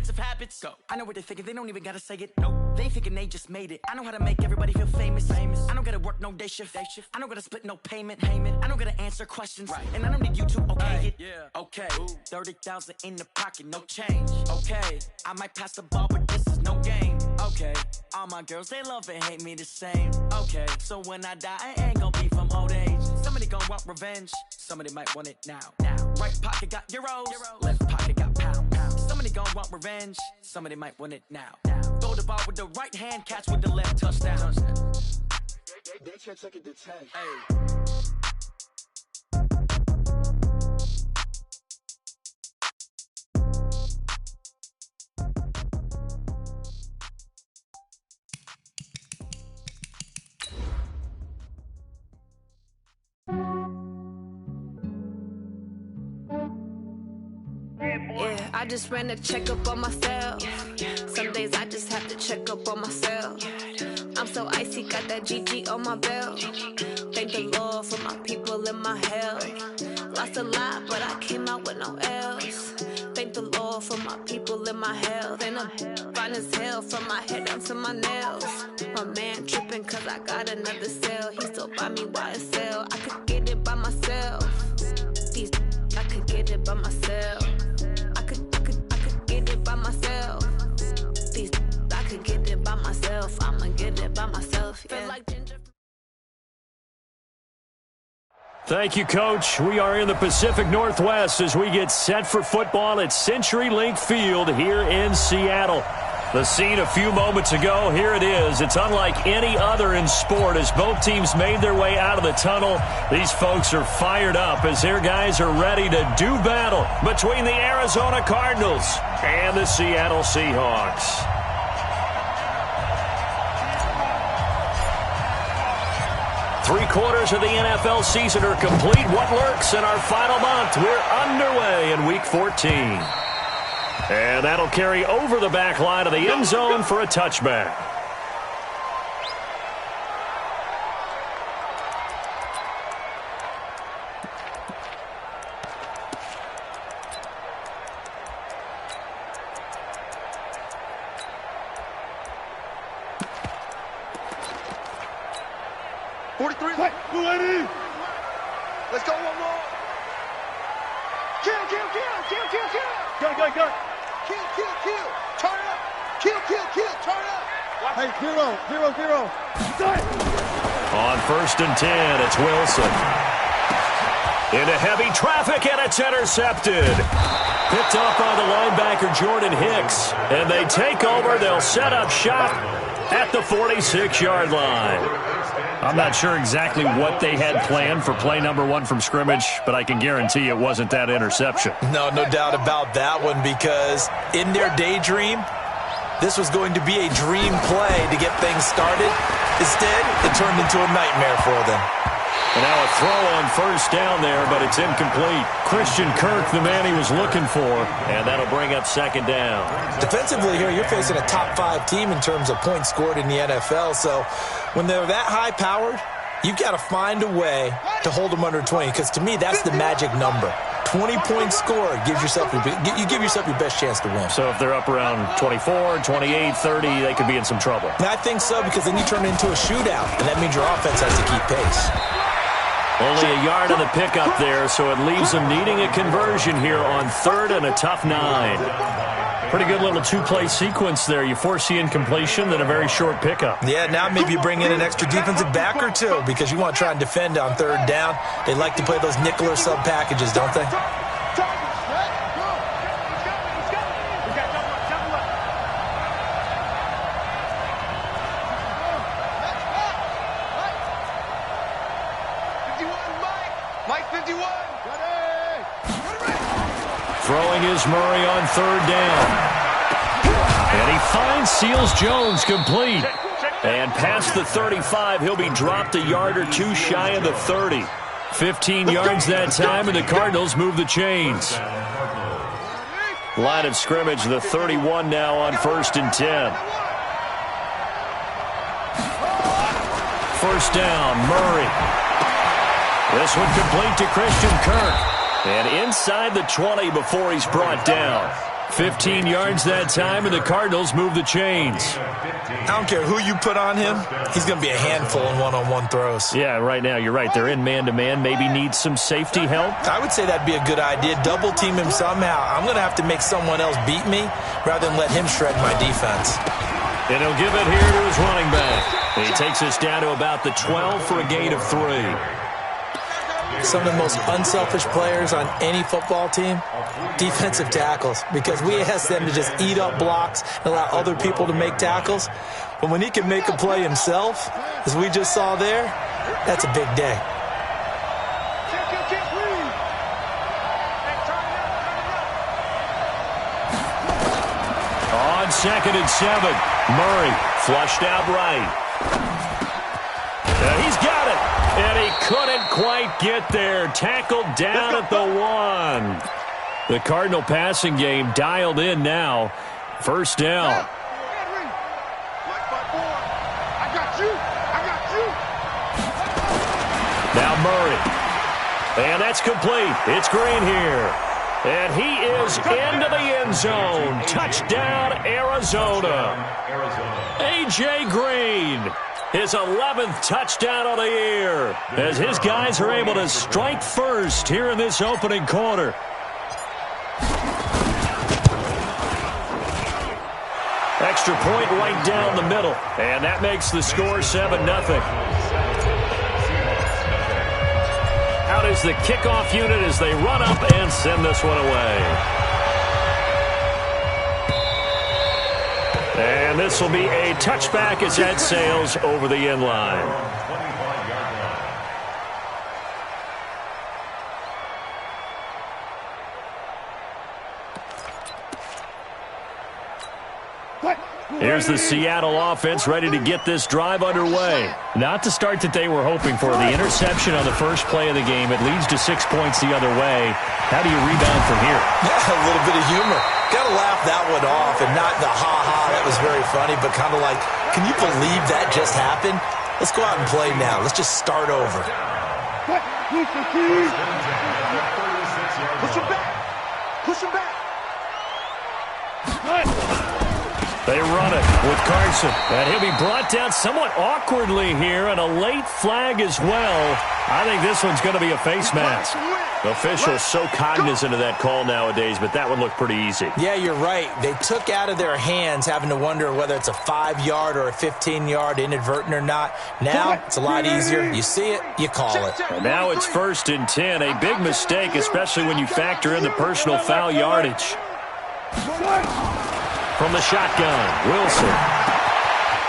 expensive habits. Go. I know what they're thinking, they don't even gotta say it. Nope. They thinking they just made it. I know how to make everybody feel famous. I don't gotta work no day shift. I don't gotta split no payment. I don't gotta answer questions. Right. And I don't need you to okay it. Yeah. Okay. 30,000 in the pocket, no change. Okay. I might pass the ball, but this is no game. Okay. All my girls, they love and hate me the same. Okay. So when I die, I ain't gonna be from old age. Somebody gon' want revenge. Somebody might want it now. Right pocket got euros. Left pocket got pounds. Somebody gon' want revenge. Somebody might want it now. Throw the ball with the right hand, catch with the left, touchdown. They can't take it to 10. Hey. Yeah, I just ran a checkup on myself. Some days I just have to check up on myself. I'm so icy, got that GG on my belt. Thank the Lord for my people and my health. Lost a lot, but I came out with no L's. Thank the Lord for my people and my health. And I'm fine as hell from my head down to my nails. My man tripping cause I got another cell. He still buy me YSL. I could get it by myself. These I could get it by myself. I could get it by myself. These I could get it by myself. I'ma get it by myself. Yeah. Feel like ginger. Thank you, Coach. We are in the Pacific Northwest as we get set for football at CenturyLink Field here in Seattle. The scene a few moments ago, here it is. It's unlike any other in sport as both teams made their way out of the tunnel. These folks are fired up as their guys are ready to do battle between the Arizona Cardinals and the Seattle Seahawks. Three-quarters of the NFL season are complete. What lurks in our final month? We're underway in Week 14. And that'll carry over the back line of the end zone for a touchback. Let's go one more. Kill. Go. Kill. Turn up. Kill. Turn up. Hey, zero. On 1st and 10, it's Wilson. Into heavy traffic, and it's intercepted. Picked up by the linebacker, Jordan Hicks. And they take over. They'll set up shop at the 46-yard line. I'm not sure exactly what they had planned for play number 1 from scrimmage, but I can guarantee it wasn't that interception. No doubt about that one, because in their daydream, this was going to be a dream play to get things started. Instead, it turned into a nightmare for them. And now a throw on 1st down there, but it's incomplete. Christian Kirk, the man he was looking for, and that'll bring up 2nd down. Defensively here, you're facing a top 5 team in terms of points scored in the NFL, so when they're that high-powered, you've got to find a way to hold them under 20, because to me, that's the magic number. 20 points scored, you give yourself your best chance to win. So if they're up around 24, 28, 30, they could be in some trouble. And I think so, because then you turn it into a shootout, and that means your offense has to keep pace. Only a yard on the pickup there, so it leaves them needing a conversion here on 3rd and a tough 9. Pretty good little 2-play sequence there. You force the incompletion, then a very short pickup. Yeah, now maybe you bring in an extra defensive back or two, because you want to try and defend on 3rd down. They like to play those nickel or sub packages, don't they? Throwing is Murray on 3rd down. And he finds Seals Jones complete. And past the 35, he'll be dropped a yard or 2 shy of the 30. 15 yards that time, and the Cardinals move the chains. Line of scrimmage, the 31 now on 1st and 10. 1st down, Murray. This one complete to Christian Kirk. And inside the 20 before he's brought down. 15 yards that time, and the Cardinals move the chains. I don't care who you put on him. He's going to be a handful in one-on-one throws. Yeah, right now, you're right. They're in man-to-man. Maybe need some safety help. I would say that'd be a good idea. Double team him somehow. I'm going to have to make someone else beat me rather than let him shred my defense. And he'll give it here to his running back. He takes us down to about the 12 for a gain of 3. Some of the most unselfish players on any football team, defensive tackles, because we ask them to just eat up blocks and allow other people to make tackles. But when he can make a play himself, as we just saw there, that's a big day. On 2nd and 7, Murray flushed out right. He's got it. And he couldn't quite get there. Tackled down at the 1. The Cardinal passing game dialed in now. First down. Now Murray. And that's complete. It's Green here. And he is into the end zone. Touchdown, Arizona. A.J. Green. His 11th touchdown of the year as his guys are able to strike first here in this opening quarter. Extra point right down the middle, and that makes the score 7-0. Out is the kickoff unit as they run up and send this one away. And this will be a touchback as that sails over the end line. Here's the Seattle offense ready to get this drive underway. Not the start that they were hoping for. The interception on the first play of the game. It leads to 6 points the other way. How do you rebound from here? Yeah, a little bit of humor. Got to laugh that one off, and not the ha-ha, that was very funny, but kind of like, can you believe that just happened? Let's go out and play now. Let's just start over. Push him back. Push him back. They run it with Carson. And he'll be brought down somewhat awkwardly here, and a late flag as well. I think this one's going to be a face mask. Officials so cognizant of that call nowadays, but that one looked pretty easy. Yeah, you're right. They took out of their hands having to wonder whether it's a 5-yard or a 15-yard, inadvertent or not. Now, it's a lot easier. You see it, you call it. And now it's 1st and 10. A big mistake, especially when you factor in the personal foul yardage. From the shotgun, Wilson.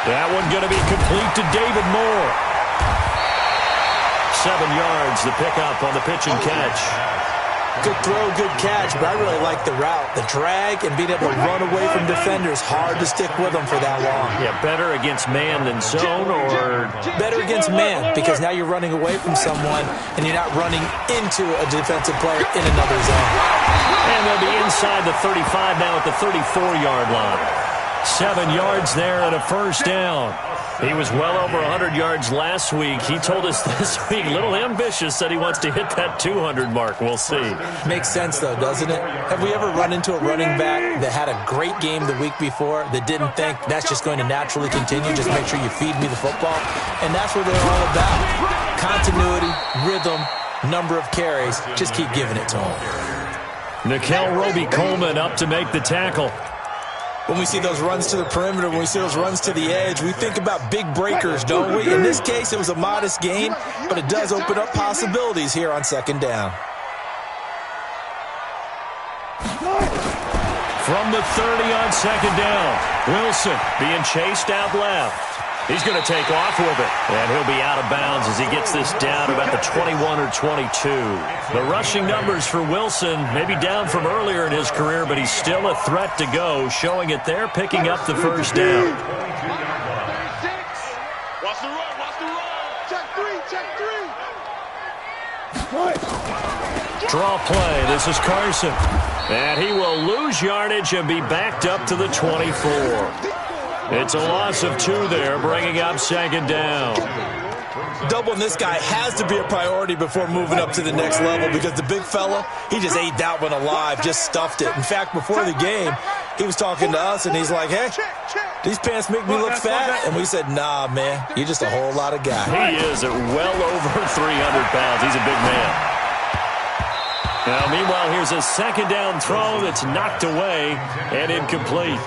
That one going to be complete to David Moore. 7 yards, the pickup on the pitch and catch. Good throw, good catch, but I really like the route. The drag and being able to run away from defenders, hard to stick with them for that long. Yeah, better against man than zone, or? Better against man, because now you're running away from someone and you're not running into a defensive player in another zone. And they'll be inside the 35 now at the 34-yard line. 7 yards there and a first down. He was well over 100 yards last week. He told us this week, a little ambitious, that he wants to hit that 200 mark. We'll see. Makes sense, though, doesn't it? Have we ever run into a running back that had a great game the week before that didn't think that's just going to naturally continue? Just make sure you feed me the football. And that's what they're all about. Continuity, rhythm, number of carries. Just keep giving it to him. Nickel Roby-Coleman up to make the tackle. When we see those runs to the perimeter, when we see those runs to the edge, we think about big breakers, don't we? In this case, it was a modest gain, but it does open up possibilities here on 2nd down. From the 30 on 2nd down, Wilson being chased out left. He's going to take off with it, and he'll be out of bounds as he gets this down to about the 21 or 22. The rushing numbers for Wilson maybe down from earlier in his career, but he's still a threat to go, showing it there, picking up the first down. Watch the run, watch the run. Check three. Draw play. This is Carson. And he will lose yardage and be backed up to the 24. It's a loss of 2 there, bringing up 2nd down. Doubling this guy has to be a priority before moving up to the next level because the big fella, he just ate that one alive, just stuffed it. In fact, before the game, he was talking to us, and he's like, hey, these pants make me look fat. And we said, nah, man, you're just a whole lot of guy. He is at well over 300 pounds. He's a big man. Now, meanwhile, here's a second down throw that's knocked away and incomplete.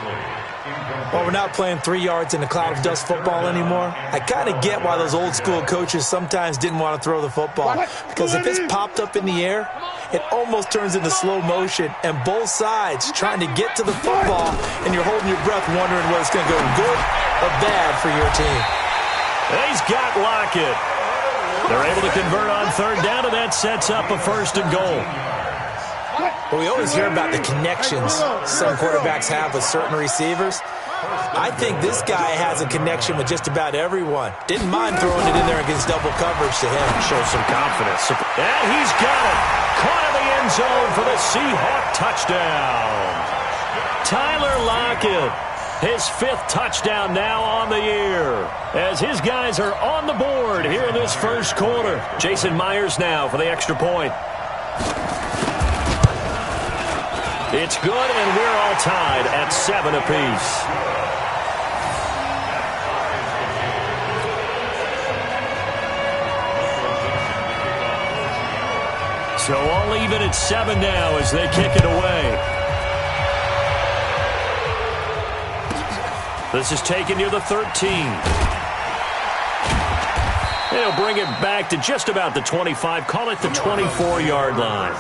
Well, we're not playing 3 yards in a cloud of dust football anymore. I kind of get why those old school coaches sometimes didn't want to throw the football. Because if it's popped up in the air, it almost turns into slow motion. And both sides trying to get to the football, and you're holding your breath wondering whether it's going to go good or bad for your team. He's got Lockett. They're able to convert on third down, and that sets up a 1st and goal. Well, we always hear about the connections some quarterbacks have with certain receivers. I think this guy has a connection with just about everyone. Didn't mind throwing it in there against double coverage to him. Shows some confidence. And he's got it. Caught in the end zone for the Seahawk touchdown. Tyler Lockett, his 5th touchdown now on the year, as his guys are on the board here in this first quarter. Jason Myers now for the extra point. It's good, and we're all tied at 7 apiece. So all even at 7 now as they kick it away. This is taken near the 13. They'll bring it back to just about the 25. Call it the 24-yard line.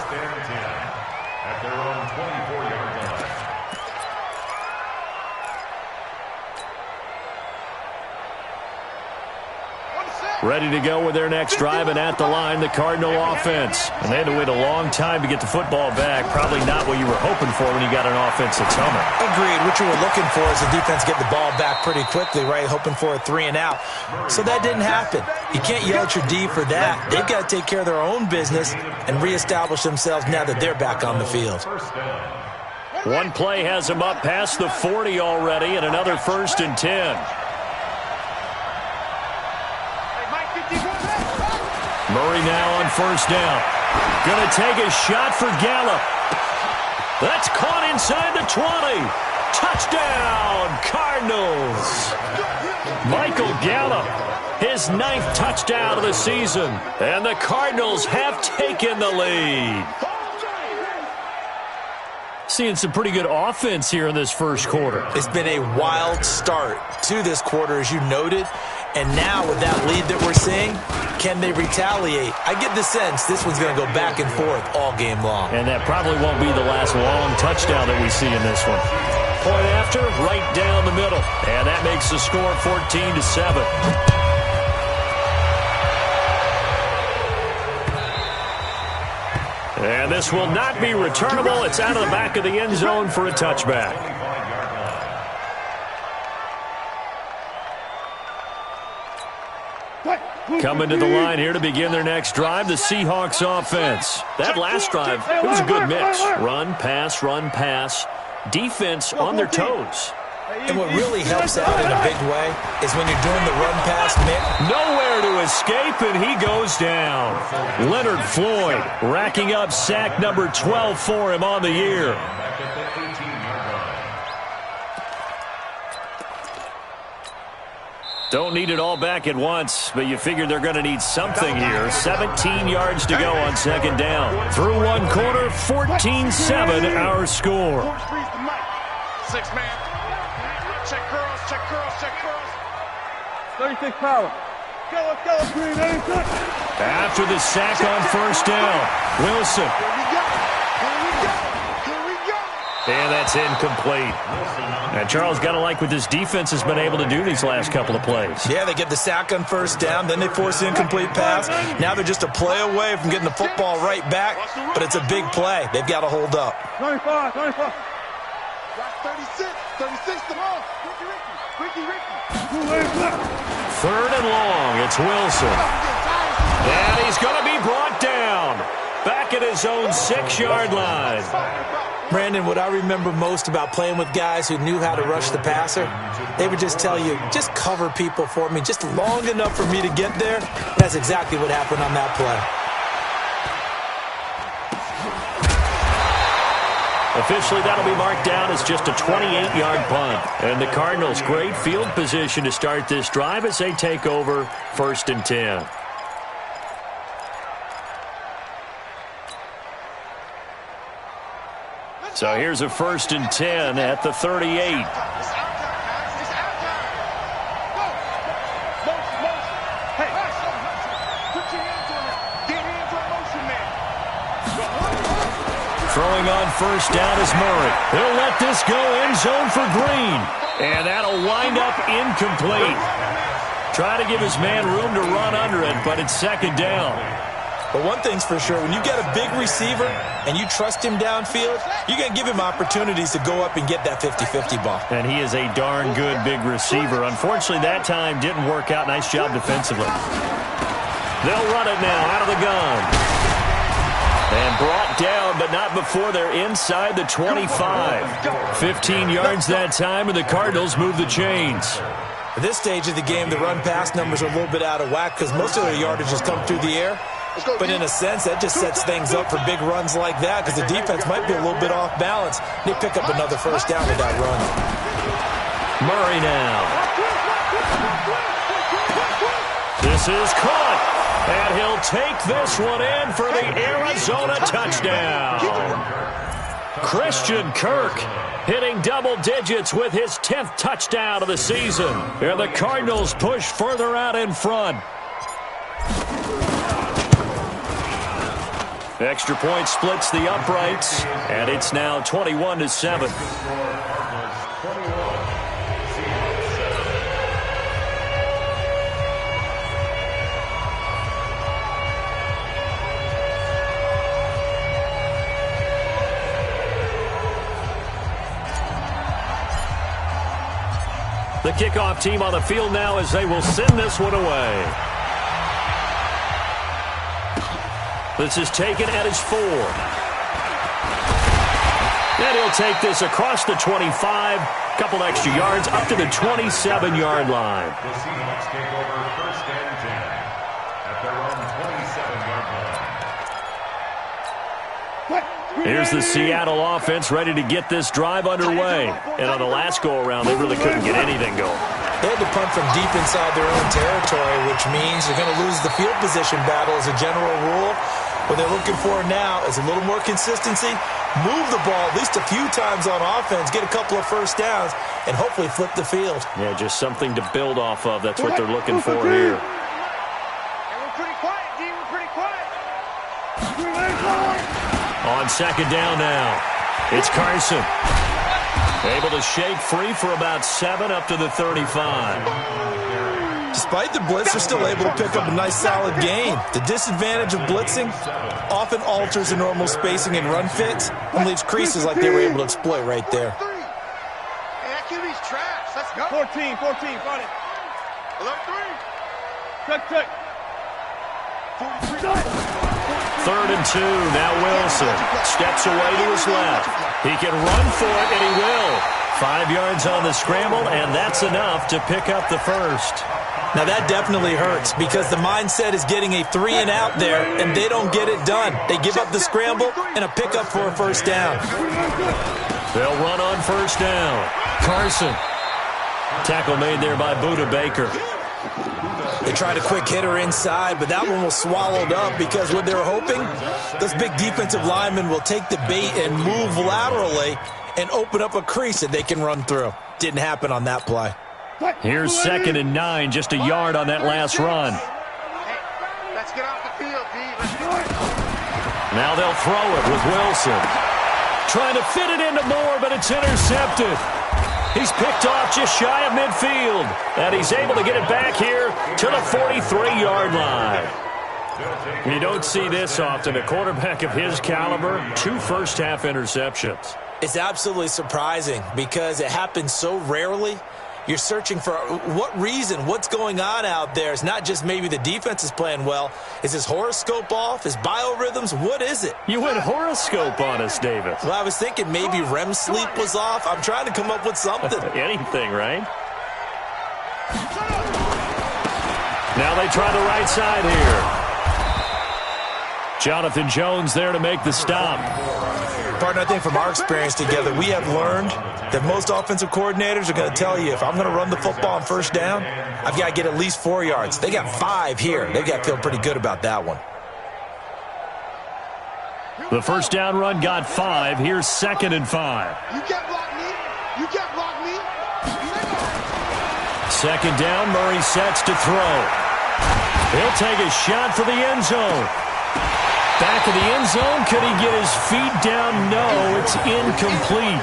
Ready to go with their next drive, and at the line, the Cardinal offense. And they had to wait a long time to get the football back. Probably not what you were hoping for when you got an offense that's humming. Agreed. What you were looking for is the defense get the ball back pretty quickly, right? Hoping for a 3 and out. So that didn't happen. You can't yell at your D for that. They've got to take care of their own business and reestablish themselves now that they're back on the field. One play has them up past the 40 already, and another 1st and 10. Murray now on 1st down. Going to take a shot for Gallup. That's caught inside the 20. Touchdown, Cardinals. Michael Gallup, his 9th touchdown of the season. And the Cardinals have taken the lead. Seeing some pretty good offense here in this first quarter. It's been a wild start to this quarter, as you noted. And now with that lead that we're seeing, can they retaliate? I get the sense this one's going to go back and forth all game long. And that probably won't be the last long touchdown that we see in this one. Point after, right down the middle. And that makes the score 14-7. And this will not be returnable. It's out of the back of the end zone for a touchback. Coming to the line here to begin their next drive, the Seahawks offense. That last drive, it was a good mix. Run, pass, defense on their toes. And what really helps out in a big way is when you're doing the run-pass mix. Nowhere to escape, and he goes down. Leonard Floyd racking up sack number 12 for him on the year. Don't need it all back at once, but you figure they're going to need something here. 17 yards to go on 2nd down. Through one quarter, 14-7 our score. 6-man. Check curls. 36 power. Go, green, 86. After the sack on 1st down, Wilson. Here we go. And that's incomplete. And Charles, got to like what this defense has been able to do these last couple of plays. Yeah, they get the sack on 1st down, then they force the incomplete pass. Now they're just a play away from getting the football right back, but it's a big play. They've got to hold up. 25. 36 to ball. Ricky. 3rd and long, it's Wilson. And he's going to be brought down. Back at his own 6-yard line. Brandon, what I remember most about playing with guys who knew how to rush the passer, they would just tell you, just cover people for me, just long enough for me to get there. That's exactly what happened on that play. Officially, that'll be marked down as just a 28-yard punt. And the Cardinals, great field position to start this drive as they take over 1st and 10. So here's a 1st and 10 at the 38. Throwing on 1st down is Murray. He'll let this go end zone for Green. And that'll wind up incomplete. Try to give his man room to run under it, but it's 2nd down. But one thing's for sure, when you get a big receiver and you trust him downfield, you're going to give him opportunities to go up and get that 50-50 ball. And he is a darn good big receiver. Unfortunately, that time didn't work out. Nice job defensively. They'll run it now out of the gun. And brought down, but not before they're inside the 25. 15 yards that time, and the Cardinals move the chains. At this stage of the game, the run-pass numbers are a little bit out of whack because most of their yardage has come through the air. But in a sense, that just sets things up for big runs like that because the defense might be a little bit off balance. They pick up another 1st down with that run. Murray now. This is caught. And he'll take this one in for the Arizona touchdown. Christian Kirk hitting double digits with his 10th touchdown of the season. And the Cardinals push further out in front. Extra point splits the uprights, and it's now 21-7. The kickoff team on the field now as they will send this one away. This is taken at his 4. And he'll take this across the 25. Couple extra yards up to the 27-yard line. The Seahawks take over 1st and 10 at their own 27-yard line. Here's the Seattle offense ready to get this drive underway. And on the last go-around, they really couldn't get anything going. They had to punt from deep inside their own territory, which means they're going to lose the field position battle as a general rule. What they're looking for now is a little more consistency, move the ball at least a few times on offense, get a couple of 1st downs, and hopefully flip the field. Yeah, just something to build off of. That's what they're looking for here. We're pretty quiet, D. We're pretty quiet. On 2nd down now, it's Carson. Able to shake free for about 7 up to the 35. Despite the blitz, they're still able to pick up a nice solid gain. The disadvantage of blitzing often alters the normal spacing and run fits and leaves creases like they were able to exploit right there. Hey, that QB's trash. Let's go. 14, got it. Alert 3. Check. 3rd and 2, now Wilson steps away to his left. He can run for it, and he will. 5 yards on the scramble, and that's enough to pick up the 1st. Now that definitely hurts because the mindset is getting a 3-and-out there, and they don't get it done. They give up the scramble and a pickup for a 1st down. They'll run on 1st down. Carson. Tackle made there by Budda Baker. They tried a quick hitter inside, but that one was swallowed up because what they were hoping, those big defensive linemen will take the bait and move laterally and open up a crease that they can run through. Didn't happen on that play. Here's 2nd and 9, just a yard on that last run. Hey, let's get off the field, D. Let's do it. Now they'll throw it with Wilson. Trying to fit it into Moore, but it's intercepted. He's picked off just shy of midfield. And he's able to get it back here to the 43-yard line. You don't see this often. A quarterback of his caliber, 2 first-half interceptions. It's absolutely surprising because it happens so rarely. You're searching for what reason, what's going on out there. It's not just maybe the defense is playing well. Is his horoscope off? His biorhythms? What is it? You went horoscope on us, Davis. Well, I was thinking maybe REM sleep was off. I'm trying to come up with something. Anything, right? Now they try the right side here. Jonathan Jones there to make the stop. Partner, I think from our experience together, we have learned that most offensive coordinators are going to tell you, if I'm going to run the football on first down, I've got to get at least 4 yards. They got 5 here. They've got to feel pretty good about that one. The first down run got 5. Here's 2nd and 5. You can't block me. You can't block me. 2nd down, Murray sets to throw. He'll take a shot for the end zone. Back of the end zone. Could he get his feet down? No, it's incomplete.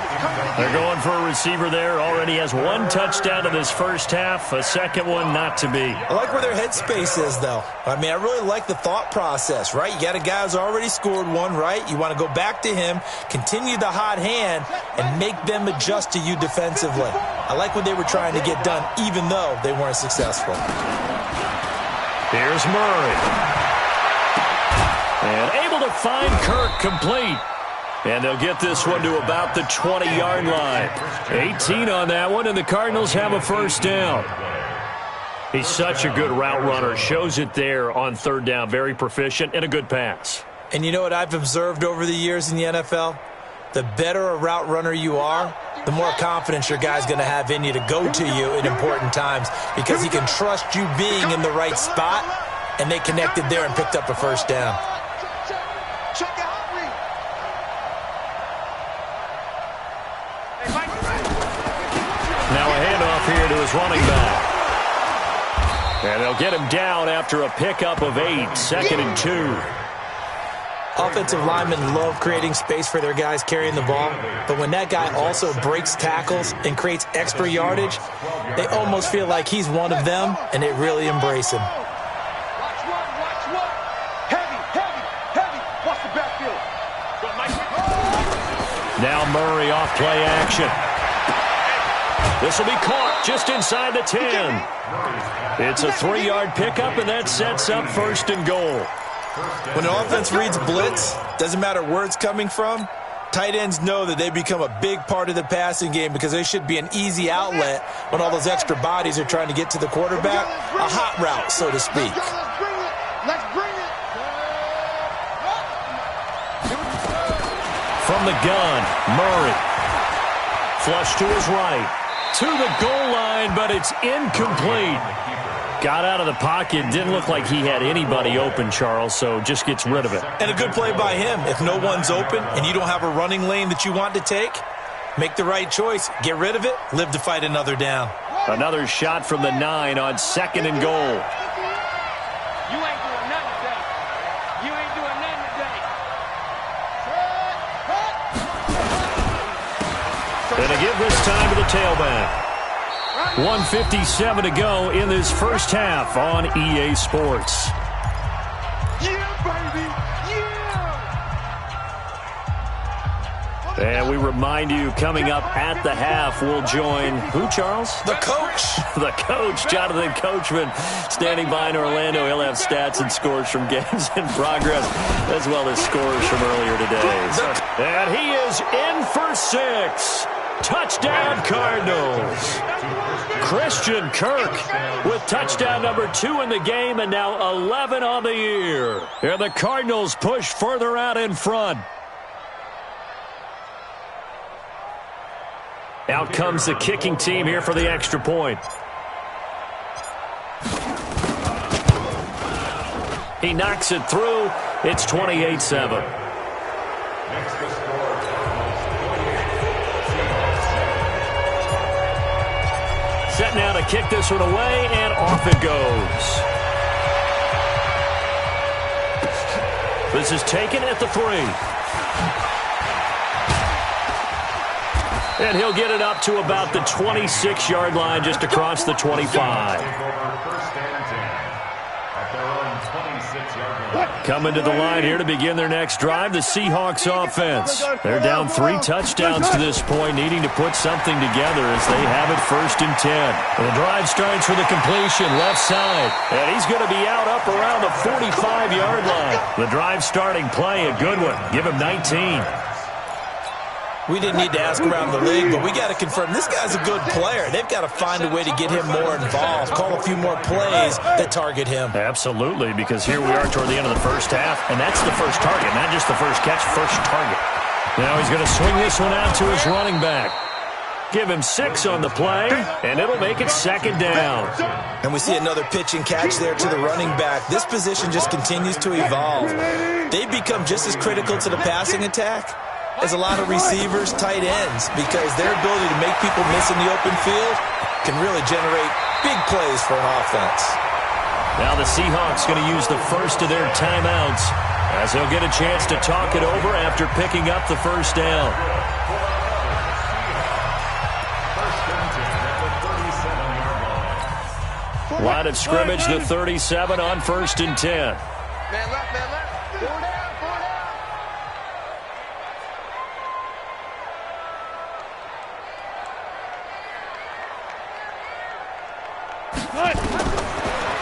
They're going for a receiver there. Already has 1 touchdown in this first half. A second one not to be. I like where their headspace is, though. I mean, I really like the thought process, right? You got a guy who's already scored 1, right? You want to go back to him, continue the hot hand, and make them adjust to you defensively. I like what they were trying to get done, even though they weren't successful. Here's Murray. And able to find Kirk complete. And they'll get this one to about the 20-yard line. 18 on that one, and the Cardinals have a first down. He's such a good route runner. Shows it there on 3rd down. Very proficient and a good pass. And you know what I've observed over the years in the NFL? The better a route runner you are, the more confidence your guy's going to have in you to go to you in important times, because he can trust you being in the right spot, and they connected there and picked up a first down. Now a handoff here to his running back. And they'll get him down after a pickup of 8. 2nd and 2. Offensive linemen love creating space for their guys carrying the ball, but when that guy also breaks tackles and creates extra yardage, they almost feel like he's one of them, and they really embrace him. Watch one. Heavy. Watch the backfield. Now Murray off play action. This will be caught just inside the 10. It's a 3-yard pickup, and that sets up 1st and goal. When an offense reads blitz, doesn't matter where it's coming from, tight ends know that they become a big part of the passing game, because they should be an easy outlet when all those extra bodies are trying to get to the quarterback. A hot route, so to speak. Let's bring it. From the gun, Murray. Flush to his right. To the goal line, but it's incomplete. Got out of the pocket. Didn't look like he had anybody open, Charles, so just gets rid of it. And a good play by him. If no one's open and you don't have a running lane that you want to take, make the right choice. Get id of it. Live to fight another down. Another shot from the 9 on 2nd and goal. You ain't doing nothing today. You ain't doing nothing today. And to give this time to the tailback. 1:57 to go in this first half on EA Sports. Yeah, baby. Yeah. And we remind you, coming up at the half, we'll join who, Charles? The coach. The coach, Jonathan Coachman, standing by in Orlando. He'll have stats and scores from games in progress, as well as scores from earlier today. And he is in for 6. Touchdown, Cardinals. Christian Kirk with touchdown number 2 in the game, and now 11 on the year. And the Cardinals push further out in front. Out comes the kicking team here for the extra point. He knocks it through. It's 28-7. Set now to kick this one away, and off it goes. This is taken at the 3. And he'll get it up to about the 26-yard line, just across the 25. First and 10 at their own 26 Coming to the line here to begin their next drive, the Seahawks offense. They're down 3 touchdowns to this point, needing to put something together as they have it 1st and 10. The drive starts with a completion left side, and he's going to be out up around the 45-yard line. The drive starting play, a good one. Give him 19. We didn't need to ask around the league, but we got to confirm this guy's a good player. They've got to find a way to get him more involved, call a few more plays that target him. Absolutely, because here we are toward the end of the first half, and that's the first target, not just the first catch, first target. Now he's going to swing this one out to his running back. Give him 6 on the play, and it'll make it 2nd down. And we see another pitch and catch there to the running back. This position just continues to evolve. They've become just as critical to the passing attack as a lot of receivers, tight ends, because their ability to make people miss in the open field can really generate big plays for an offense. Now the Seahawks going to use the first of their timeouts as they'll get a chance to talk it over after picking up the first down. Line of scrimmage, the 37 on 1st and 10. Man left, man left. 4 down, 4 down.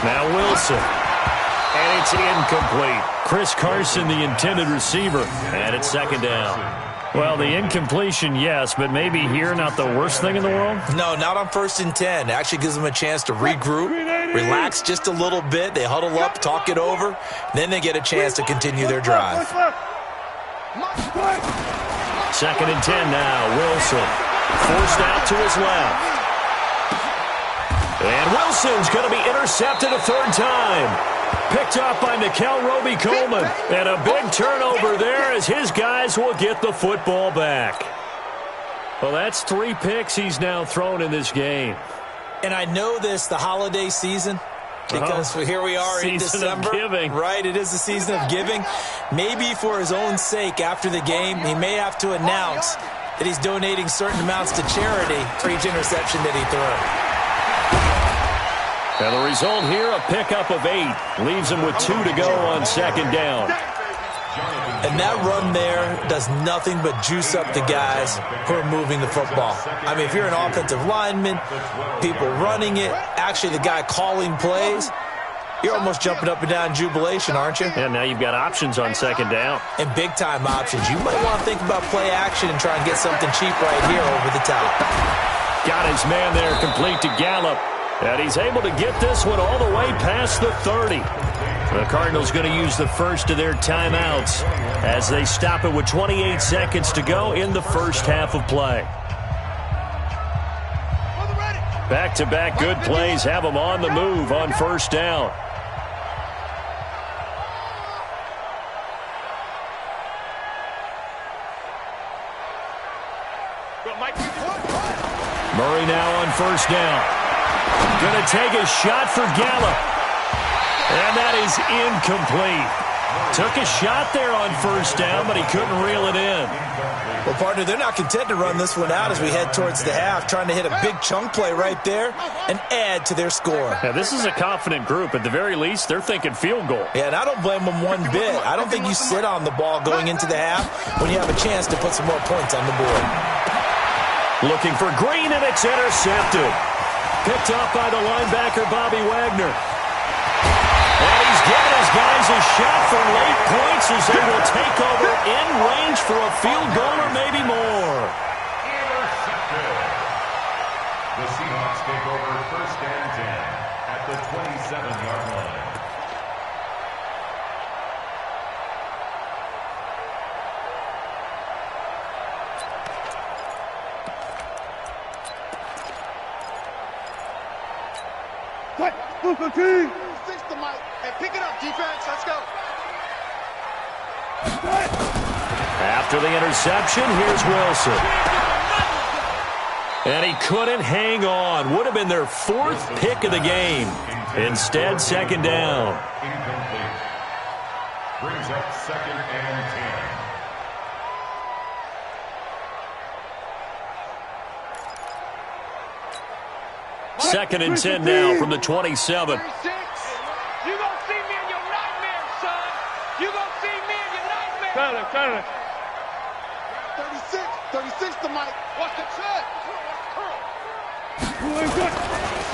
Now Wilson. And it's incomplete. Chris Carson, the intended receiver. And it's 2nd down. Well, the incompletion, yes, but maybe here not the worst thing in the world? No, not on 1st and 10. It actually gives them a chance to regroup, relax just a little bit. They huddle up, talk it over. Then they get a chance to continue their drive. 2nd and 10 now. Wilson forced out to his left. And Wilson's going to be intercepted a 3rd time. Picked up by Nickel Roby-Coleman. And a big turnover there as his guys will get the football back. Well, that's 3 picks he's now thrown in this game. And I know this, the holiday season, because here we are in December. Season of giving. Right, it is the season of giving. Maybe for his own sake after the game, he may have to announce that he's donating certain amounts to charity for each interception that he threw. And the result here, a pickup of 8. Leaves him with 2 to go on 2nd down. And that run there does nothing but juice up the guys who are moving the football. I mean, if you're an offensive lineman, people running it, actually the guy calling plays, you're almost jumping up and down in jubilation, aren't you? And now you've got options on 2nd down. And big-time options. You might want to think about play action and try and get something cheap right here over the top. Got his man there, complete to Gallup. And he's able to get this one all the way past the 30. The Cardinals going to use the first of their timeouts as they stop it with 28 seconds to go in the first half of play. Back-to-back good plays have them on the move on 1st down. Murray now on 1st down. Going to take a shot for Gallup. And that is incomplete. Took a shot there on 1st down, but he couldn't reel it in. Well, partner, they're not content to run this one out as we head towards the half, trying to hit a big chunk play right there and add to their score. Now, this is a confident group. At the very least, they're thinking field goal. Yeah, and I don't blame them one bit. I don't think you sit on the ball going into the half when you have a chance to put some more points on the board. Looking for Green, and it's intercepted. Picked up by the linebacker, Bobby Wagner. And he's giving his guys a shot for late points as they will take over in range for a field goal or maybe more. Intercepted. The Seahawks take over 1st and 10 at the 27-yard line. Fix the mic and pick it up, defense. Let's go. After the interception, here's Wilson. And he couldn't hang on. Would have been their 4th pick of the game. Instead, 2nd down. Incomplete. Brings up 2nd and 10. Second and 10 now from the 27. You gonna see me in your nightmares, turn it. 36 to Mike. Watch the check.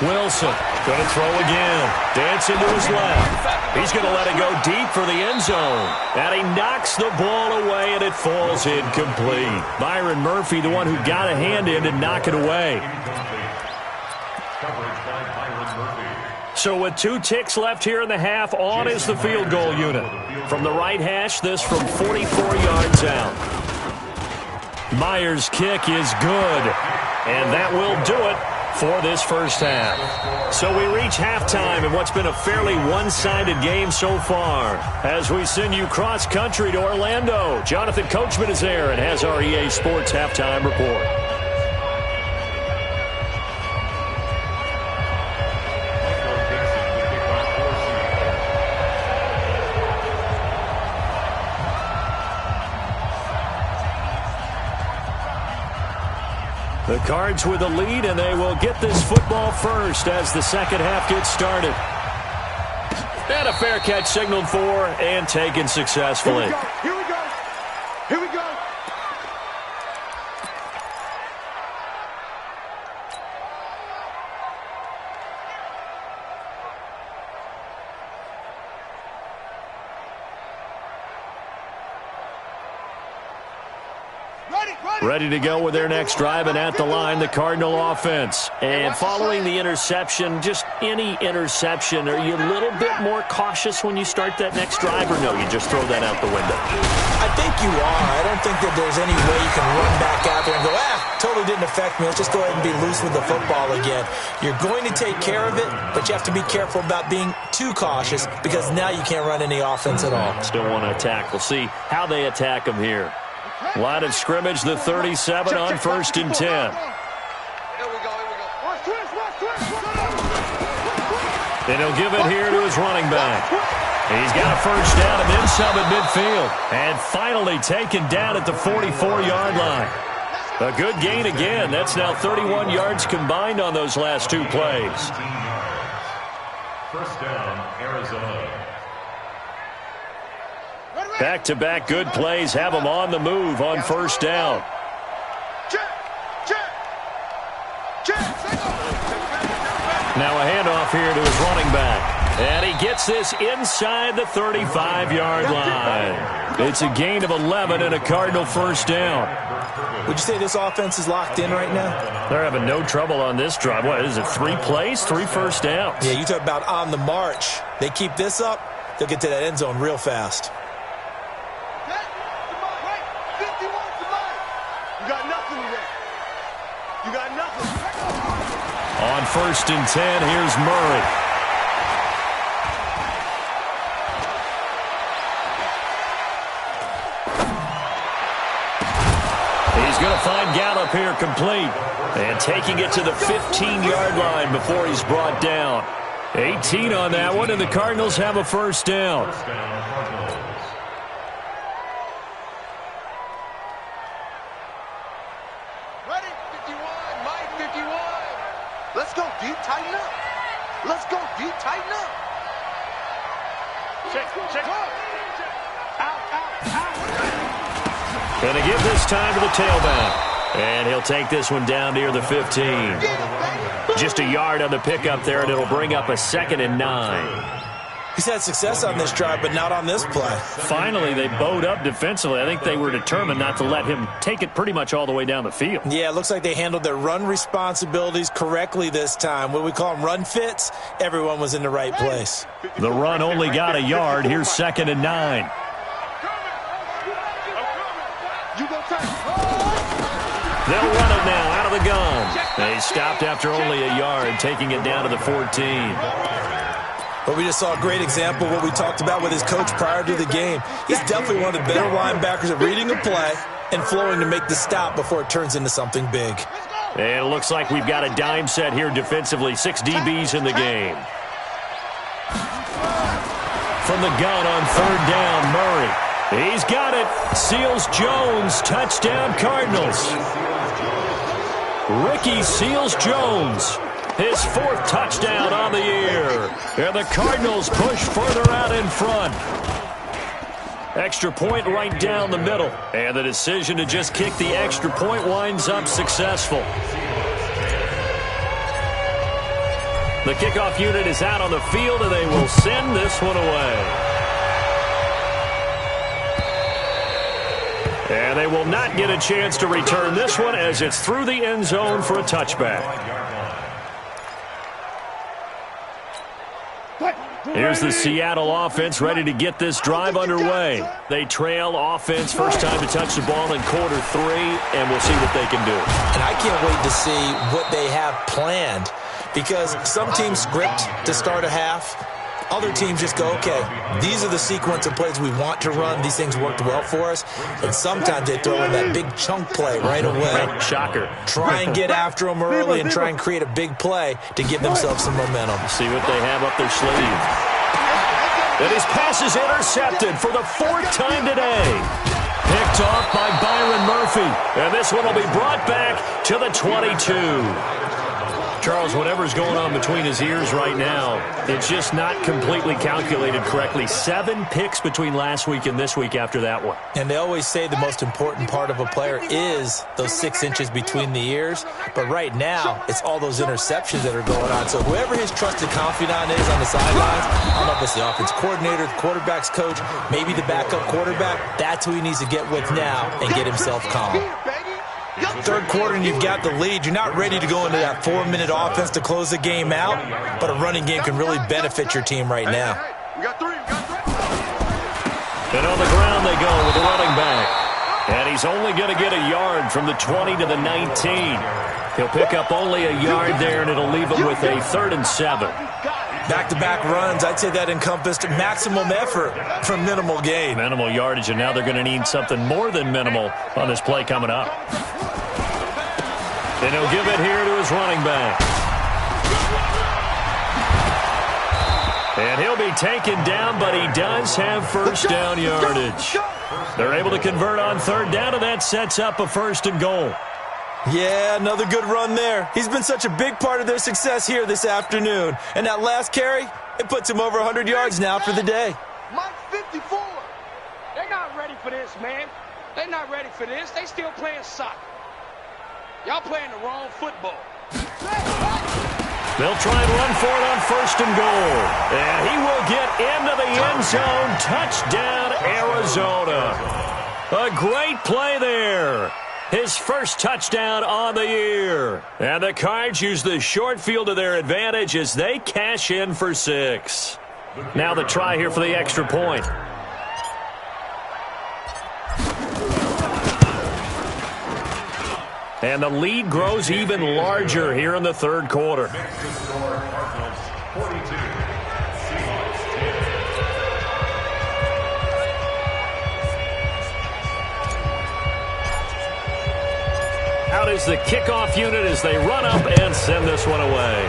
Wilson going to throw again. Dancing to his left. He's going to let it go deep for the end zone. And he knocks the ball away, and it falls incomplete. Byron Murphy, the one who got a hand in to knock it away. So with 2 ticks left here in the half, on is the field goal unit. From the right hash, this from 44 yards out. Myers' kick is good, and that will do it for this first half. So we reach halftime in what's been a fairly one-sided game so far. As we send you cross-country to Orlando, Jonathan Coachman is there and has our EA Sports halftime report. The Cards with the lead, and they will get this football first as the second half gets started. And a fair catch signaled for and taken successfully. Here we go. Here we go. Ready to go with their next drive, and at the line, the Cardinal offense. And following the interception, just any interception, are you a little bit more cautious when you start that next drive, or no, you just throw that out the window? I think you are. I don't think that there's any way you can run back out there and go, totally didn't affect me. Let's just go ahead and be loose with the football again. You're going to take care of it, but you have to be careful about being too cautious because now you can't run any offense at all. Still want to attack. We'll see how they attack them here. Line of scrimmage, the 37 on 1st and 10. Here we go. And he'll give it here to his running back. He's got a first down and then some at midfield. And finally taken down at the 44-yard line. A good gain again. That's now 31 yards combined on those last 2 plays. First down, Arizona. Back-to-back good plays have them on the move on first down. Now a handoff here to his running back. And he gets this inside the 35-yard line. It's a gain of 11 and a Cardinal first down. Would you say this offense is locked in right now? They're having no trouble on this drive. What is it, 3 plays, 3 first downs? Yeah, you talk about on the march. They keep this up, they'll get to that end zone real fast. On 1st and 10, here's Murray. He's going to find Gallup here complete. And taking it to the 15-yard line before he's brought down. 18 on that one, and the Cardinals have a first down. Ready? 51, Mike, 51. Let's go deep, tighten up. Let's go deep, tighten up. Check. Out. Going to give this time to the tailback. And he'll take this one down near the 15. Just a yard on the pickup there, and it'll bring up a 2nd and 9. He's had success on this drive, but not on this play. Finally, they bowed up defensively. I think they were determined not to let him take it pretty much all the way down the field. Yeah, it looks like they handled their run responsibilities correctly this time. What we call them run fits, everyone was in the right place. The run only got a yard. Here's 2nd and 9. They'll run it now out of the gun. They stopped after only a yard, taking it down to the 14. But we just saw a great example of what we talked about with his coach prior to the game. He's definitely one of the better linebackers at reading a play and flowing to make the stop before it turns into something big. And it looks like we've got a dime set here defensively. 6 DBs in the game. From the gun on 3rd down, Murray. He's got it. Seals Jones. Touchdown, Cardinals. Ricky Seals-Jones. His 4th touchdown on the year. And the Cardinals push further out in front. Extra point right down the middle. And the decision to just kick the extra point winds up successful. The kickoff unit is out on the field, and they will send this one away. And they will not get a chance to return this one as it's through the end zone for a touchback. Here's the Seattle offense ready to get this drive underway. They trail offense, first time to touch the ball in quarter 3, and we'll see what they can do. And I can't wait to see what they have planned, because some teams script to start a half. Other teams just go, okay, these are the sequence of plays we want to run. These things worked well for us. And sometimes they throw in that big chunk play right away. Shocker. Try and get after them early and try and create a big play to give themselves some momentum. See what they have up their sleeve. And his pass is intercepted for the 4th time today. Picked off by Byron Murphy. And this one will be brought back to the 22. Charles, whatever's going on between his ears right now, it's just not completely calculated correctly. 7 picks between last week and this week after that one. And they always say the most important part of a player is those 6 inches between the ears. But right now, it's all those interceptions that are going on. So whoever his trusted confidant is on the sidelines, I don't know if it's the offense coordinator, the quarterback's coach, maybe the backup quarterback, that's who he needs to get with now and get himself calm. 3rd quarter and you've got the lead. You're not ready to go into that 4-minute offense to close the game out, but a running game can really benefit your team right now. And on the ground they go with the running back. And he's only going to get a yard from the 20 to the 19. He'll pick up only a yard there, and it'll leave him with a 3rd and 7. Back-to-back runs, I'd say that encompassed maximum effort for minimal gain. Minimal yardage, and now they're going to need something more than minimal on this play coming up. And he'll give it here to his running back. And he'll be taken down, but he does have first down yardage. They're able to convert on 3rd down, and that sets up a 1st and goal. Yeah, another good run there. He's been such a big part of their success here this afternoon. And that last carry, it puts him over 100 yards now for the day. Mike 54. They're not ready for this, man. They're not ready for this. They still playing soccer. Y'all playing the wrong football. They'll try and run for it on 1st and goal. And he will get into the end zone. Touchdown, Arizona. A great play there. His first touchdown on the year. And the Cards use the short field to their advantage as they cash in for 6. Now the try here for the extra point. And the lead grows even larger here in the 3rd quarter. Out is the kickoff unit as they run up and send this one away.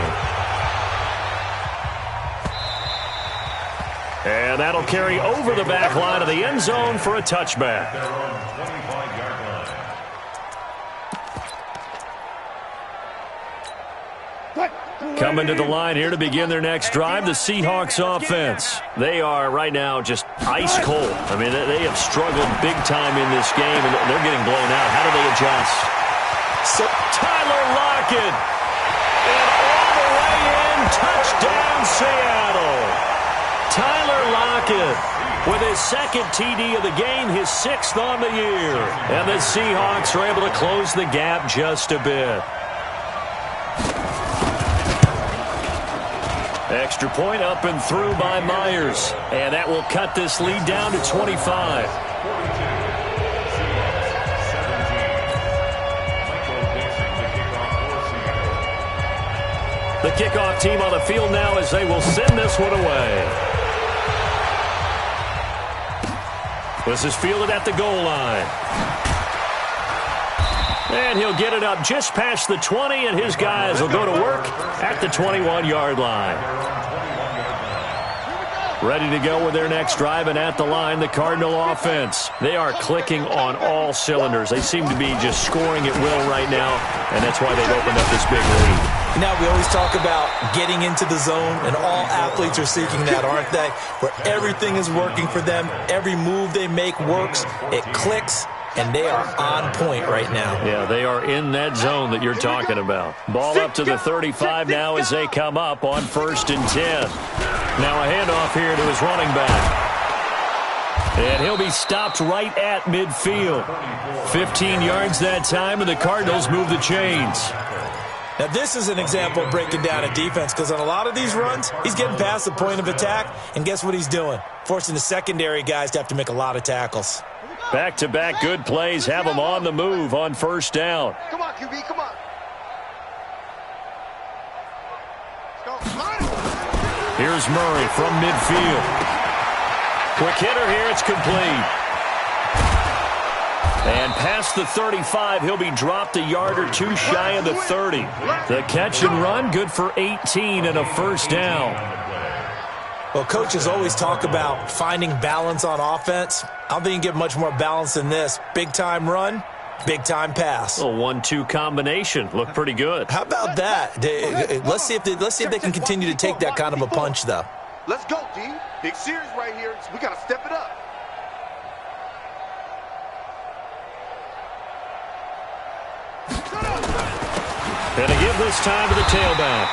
And that'll carry over the back line of the end zone for a touchback. Coming to the line here to begin their next drive, the Seahawks offense. They are right now just ice cold. I mean, they have struggled big time in this game, and they're getting blown out. How do they adjust? So Tyler Lockett, and all the way in, touchdown Seattle. Tyler Lockett with his 2nd TD of the game, his 6th on the year. And the Seahawks are able to close the gap just a bit. Extra point up and through by Myers. And that will cut this lead down to 25. The kickoff team on the field now as they will send this one away. This is fielded at the goal line. And he'll get it up just past the 20, and his guys will go to work at the 21-yard line. Ready to go with their next drive, and at the line, the Cardinal offense. They are clicking on all cylinders. They seem to be just scoring at will right now, and that's why they've opened up this big lead. Now, we always talk about getting into the zone, and all athletes are seeking that, aren't they? Where everything is working for them. Every move they make works. It clicks, and they are on point right now. Yeah, they are in that zone that you're talking about. Ball up to the 35 now as they come up on 1st and 10. Now a handoff here to his running back. And he'll be stopped right at midfield. 15 yards that time, and the Cardinals move the chains. Now, this is an example of breaking down a defense, because on a lot of these runs, he's getting past the point of attack, and guess what he's doing? Forcing the secondary guys to have to make a lot of tackles. Back-to-back good plays have them on the move on 1st down. Come on, QB, come on. Here's Murray from midfield. Quick hitter here, it's complete. And past the 35, he'll be dropped a yard or two shy of the 30. The catch and run, good for 18 and a 1st down. Well, coaches always talk about finding balance on offense. I don't think you can get much more balance than this. Big-time run, big-time pass. A 1-2 combination. Looked pretty good. How about that? Let's see if they can continue to take that kind of a punch, though. Let's go, D. Big series right here. We got to step it up. And they give this time to the tailback.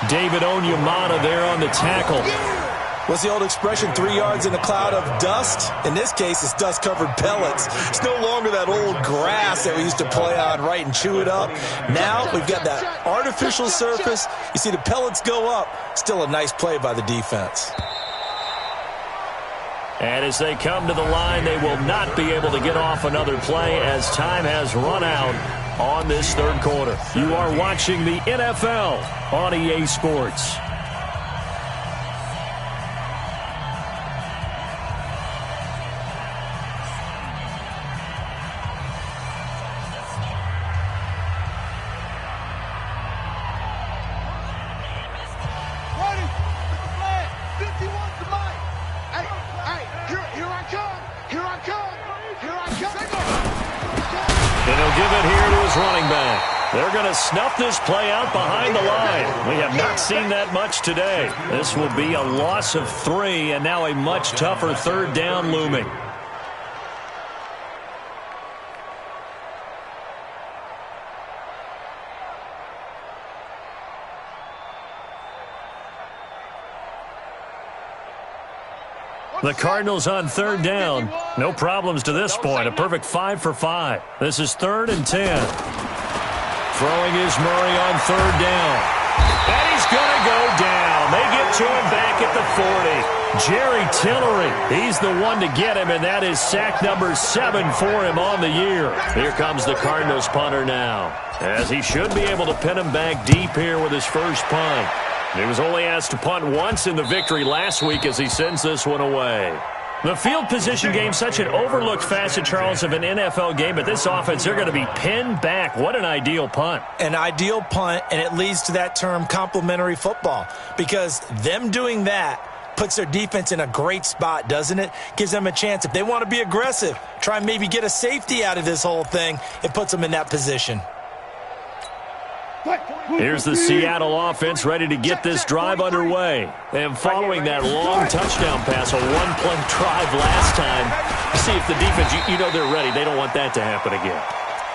David Onyemata there on the tackle. What's the old expression, 3 yards in a cloud of dust? In this case, it's dust-covered pellets. It's no longer that old grass that we used to play on, right, and chew it up. Now we've got that artificial surface. You see the pellets go up. Still a nice play by the defense. And as they come to the line, they will not be able to get off another play as time has run out on this 3rd quarter. You are watching the NFL on EA Sports. They're going to snuff this play out behind the line. We have not seen that much today. This will be a loss of 3, and now a much tougher 3rd down looming. The Cardinals on 3rd down. No problems to this point. A perfect 5 for 5. This is 3rd and 10. Throwing is Murray on 3rd down. And he's going to go down. They get to him back at the 40. Jerry Tillery, he's the one to get him, and that is sack number 7 for him on the year. Here comes the Cardinals punter now, as he should be able to pin him back deep here with his first punt. He was only asked to punt once in the victory last week as he sends this one away. The field position game, such an overlooked facet, Charles, of an NFL game, but this offense, they're going to be pinned back. What an ideal punt. An ideal punt, and it leads to that term complementary football, because them doing that puts their defense in a great spot, doesn't it? Gives them a chance. If they want to be aggressive, try and maybe get a safety out of this whole thing, it puts them in that position. Here's the Seattle offense ready to get this drive underway. And following that long touchdown pass, a one-play drive last time, see if the defense, you know they're ready. They don't want that to happen again.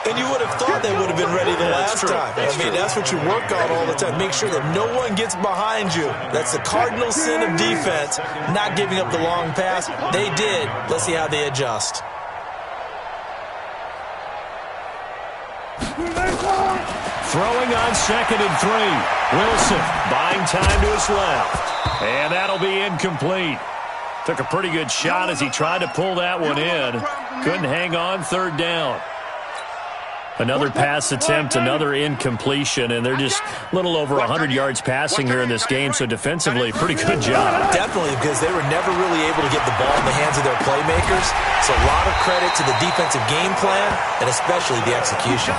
And you would have thought they would have been ready the last time. That's what you work on all the time. Make sure that no one gets behind you. That's the cardinal sin of defense, not giving up the long pass. They did. Let's see how they adjust. Throwing on 2nd and 3. Wilson buying time to his left. And that'll be incomplete. Took a pretty good shot as he tried to pull that one in. Couldn't hang on 3rd down. Another pass attempt, another incompletion, and they're just a little over 100 yards passing here in this game, so defensively, pretty good job. Definitely, because they were never really able to get the ball in the hands of their playmakers, so a lot of credit to the defensive game plan, and especially the execution.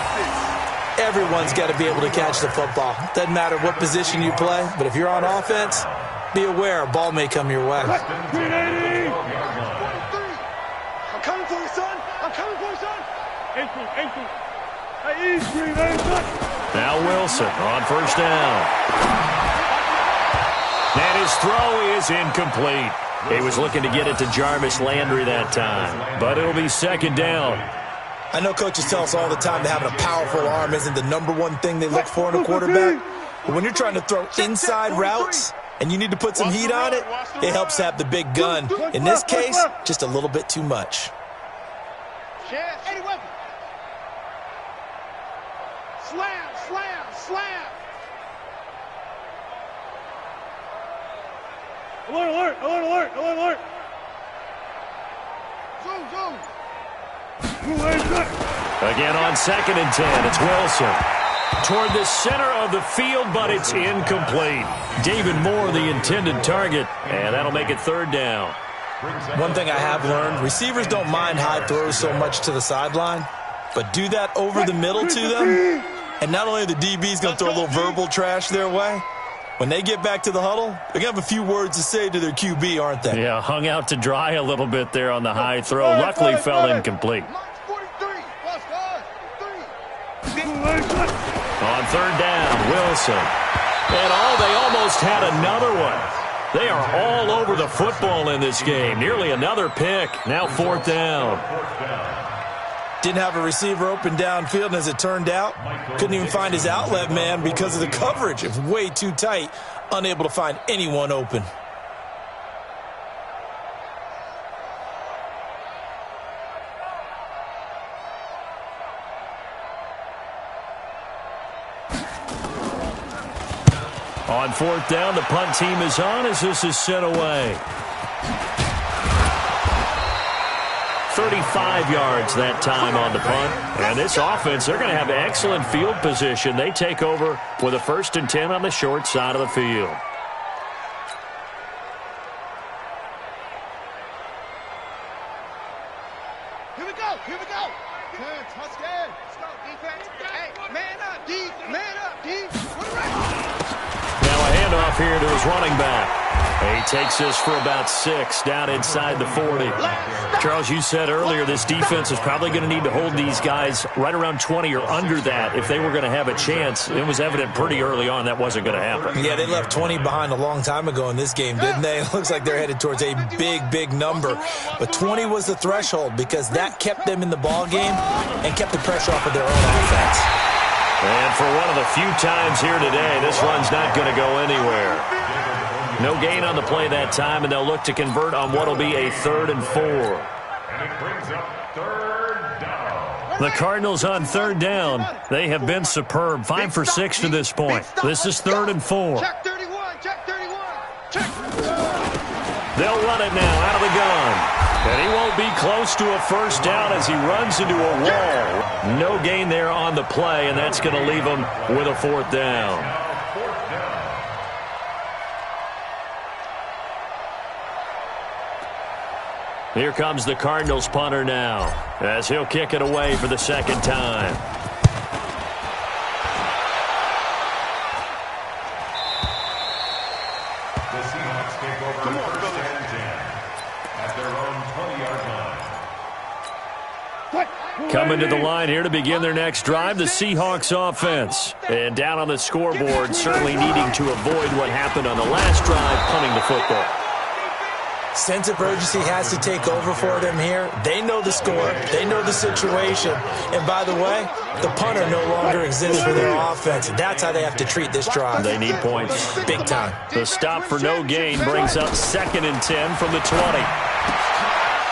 Everyone's got to be able to catch the football. Doesn't matter what position you play, but if you're on offense, be aware a ball may come your way. I'm coming for you, son. I'm coming for you, son. 18. Now Wilson on first down. And his throw is incomplete. He was looking to get it to Jarvis Landry that time, but it'll be second down. I know coaches tell us all the time that having a powerful arm isn't the #1 thing they look for in a quarterback. But when you're trying to throw inside routes and you need to put some heat on it, it helps have the big gun. In this case, just a little bit too much. Slam, slam, slam. Alert, alert, alert, alert, alert, alert. Zoom, zoom. Again on 2nd and 10, it's Wilson. Toward the center of the field, but it's incomplete. David Moore, the intended target, and that'll make it 3rd down. One thing I have learned, receivers don't mind high throws so much to the sideline, but do that over the middle to them, and not only are the DBs going to throw a little verbal trash their way, when they get back to the huddle, they're going to have a few words to say to their QB, aren't they? Yeah, hung out to dry a little bit there on the high throw. Luckily fell incomplete. On 3rd down, Wilson. And they almost had another one. They are all over the football in this game. Nearly another pick. Now 4th down. Didn't have a receiver open downfield, and as it turned out, couldn't even find his outlet man because of the coverage. It was way too tight, unable to find anyone open. On 4th down, the punt team is on as this is sent away. 35 yards that time on the punt. And this offense, they're going to have excellent field position. They take over with a 1st and 10 on the short side of the field. Here we go, here we go. Good, touchdown. Let's go, defense. Hey, man up, D. Man up, D. Now a handoff here to his running back. He takes this for about 6 down inside the 40. Charles, you said earlier this defense is probably going to need to hold these guys right around 20 or under that if they were going to have a chance. It was evident pretty early on that wasn't going to happen. Yeah, they left 20 behind a long time ago in this game, didn't they? It looks like they're headed towards a big, big number. But 20 was the threshold because that kept them in the ball game and kept the pressure off of their own offense. And for one of the few times here today, this run's not going to go anywhere. No gain on the play that time, and they'll look to convert on what will be a 3rd and 4. And it brings up 3rd down. The Cardinals on 3rd down. They have been superb. 5 for 6 to this point. This is 3rd and 4. Check 31, check 31. Check. They'll run it now out of the gun. And he won't be close to a 1st down as he runs into a wall. No gain there on the play, and that's going to leave him with a 4th down. Here comes the Cardinals punter now as he'll kick it away for the 2nd time. The Seahawks take over 1st and 10 at their own 20-yard line. Coming to the line here to begin their next drive, the Seahawks offense. And down on the scoreboard, certainly needing to avoid what happened on the last drive, punting the football. Sense of urgency has to take over for them here. They know the score. They know the situation. And by the way, the punter no longer exists for their offense. That's how they have to treat this drive. They need points. Big time. The stop for no gain brings up 2nd and 10 from the 20.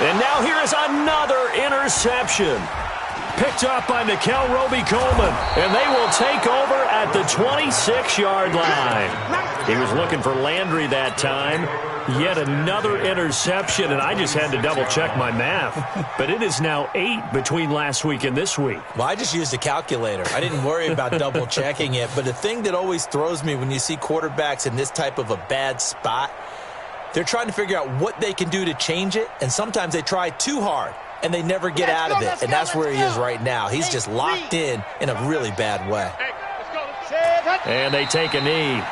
And now here is another interception. Picked up by Nickel Roby-Coleman. And they will take over at the 26-yard line. He was looking for Landry that time. Yet another interception, and I just had to double-check my math. But it is now 8 between last week and this week. Well, I just used a calculator. I didn't worry about double-checking it. But the thing that always throws me when you see quarterbacks in this type of a bad spot, they're trying to figure out what they can do to change it, and sometimes they try too hard, and they never get out of it. And that's where he is right now. He's just locked in a really bad way. And they take a knee.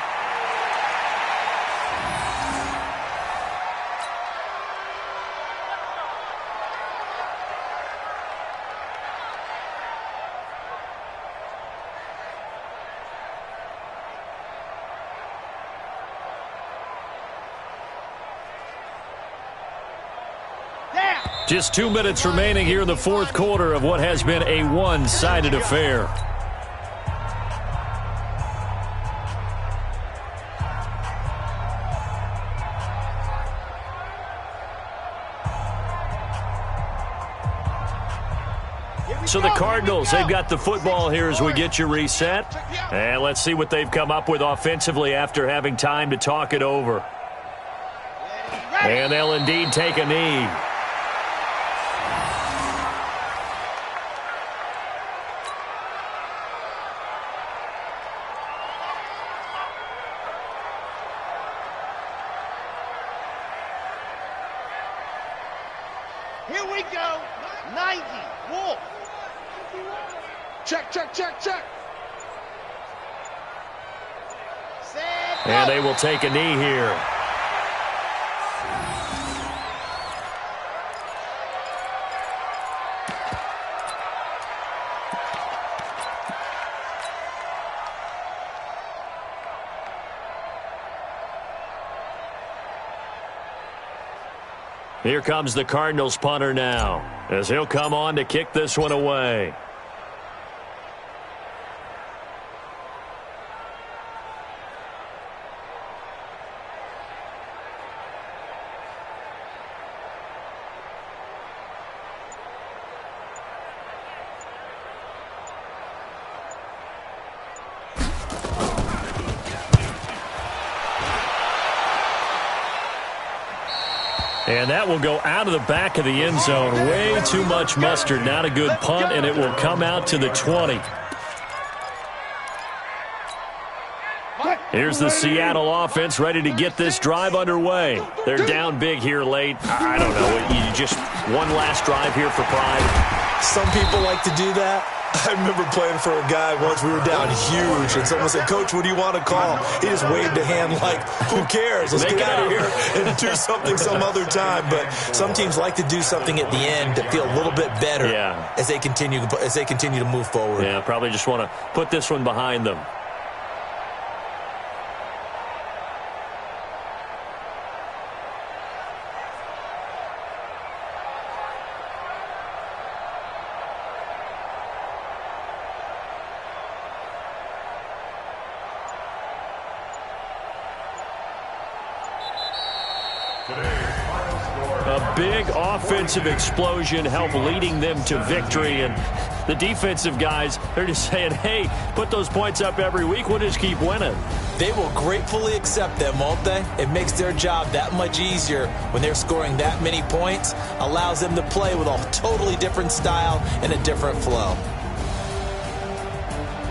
Just 2 minutes remaining here in the fourth quarter of what has been a one-sided affair. So the Cardinals, they've got the football here as we get you reset. And let's see what they've come up with offensively after having time to talk it over. And they'll indeed take a knee. Here we go. 90. Wolf. Check, check, check, check. And they will take a knee here. Here comes the Cardinals punter now, as he'll come on to kick this one away. And that will go out of the back of the end zone. Way too much mustard. Not a good punt, and it will come out to the 20. Here's the Seattle offense ready to get this drive underway. They're down big here late. I don't know. You just one last drive here for pride. Some people like to do that. I remember playing for a guy once. We were down huge, and someone said, "Coach, what do you want to call?" He just waved a hand like, "Who cares? Let's get out of here and do something some other time." But some teams like to do something at the end to feel a little bit better as they continue to move forward. Yeah, probably just want to put this one behind them. A big offensive explosion helped leading them to victory. And the defensive guys, they're just saying, hey, put those points up every week. We'll just keep winning. They will gratefully accept them, won't they? It makes their job that much easier when they're scoring that many points. Allows them to play with a totally different style and a different flow.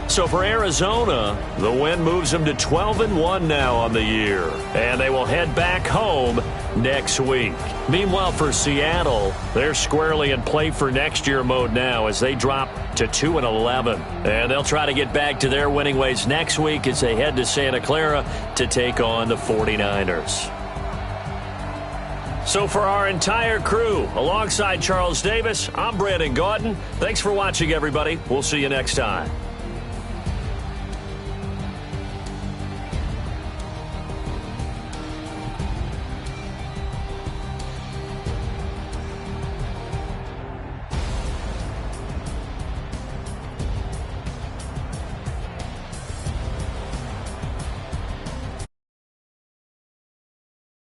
So for Arizona, the win moves them to 12-1 now on the year. And they will head back home next week. Meanwhile, for Seattle, they're squarely in play for next year mode now as they drop to 2-11. And they'll try to get back to their winning ways next week as they head to Santa Clara to take on the 49ers. So for our entire crew, alongside Charles Davis, I'm Brandon Gaudin. Thanks for watching, everybody. We'll see you next time.